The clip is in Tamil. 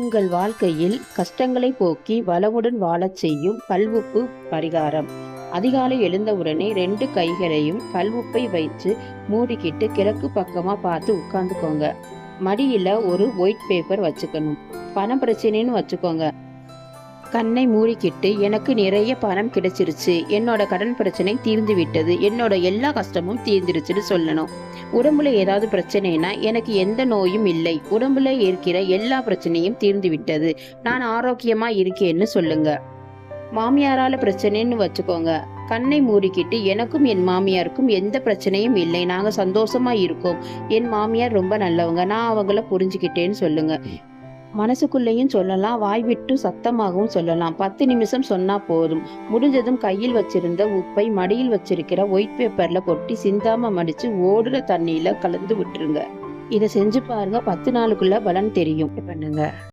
உங்கள் வாழ்க்கையில் கஷ்டங்களை போக்கி வளமுடன் வாழச் செய்யும் கல்வுப்பு பரிகாரம். அதிகாலை எழுந்தவுடனே 2 கைகளையும் கல்வுப்பை வைத்து மூடிக்கிட்டு கிழக்கு பக்கமா பார்த்து உட்கார்ந்துக்கோங்க. மடியில ஒரு ஒயிட் பேப்பர் வச்சுக்கணும். பணம் பிரச்சனைன்னு வச்சுக்கோங்க. கண்ணை மூடிக்கிட்டு, எனக்கு நிறைய பணம் கிடைச்சிருச்சு, என்னோட கடன் பிரச்சனை தீர்ந்து விட்டது, என்னோட எல்லா கஷ்டமும் தீர்ந்துருச்சுன்னு சொல்லணும். உடம்புல ஏதாவது பிரச்சனைனா, எனக்கு எந்த நோயும் இல்லை, உடம்புல இருக்கிற எல்லா பிரச்சனையும் தீர்ந்து விட்டது, நான் ஆரோக்கியமா இருக்கேன்னு சொல்லுங்க. மாமியாரால பிரச்சனைன்னு வச்சுக்கோங்க. கண்ணை மூடிக்கிட்டு, எனக்கும் என் மாமியாருக்கும் எந்த பிரச்சனையும் இல்லை, நாங்க சந்தோஷமா இருக்கோம், என் மாமியார் ரொம்ப நல்லவங்க, நான் அவங்கள புரிஞ்சுக்கிட்டேன்னு சொல்லுங்க. மனசுக்குள்ளேயும் சொல்லலாம், வாய் விட்டு சத்தமாகவும் சொல்லலாம். 10 நிமிஷம் சொன்னா போதும். முடிஞ்சதும் கையில் வச்சிருந்த உப்பை மடியில் வச்சிருக்கிற ஒயிட் பேப்பர்ல கொட்டி சிந்தாம மடிச்சு ஓடுற தண்ணியில கலந்து விட்டுருங்க. இதை செஞ்சு பாருங்க, 10 நாளுக்குள்ள பலன் தெரியும். பண்ணுங்க.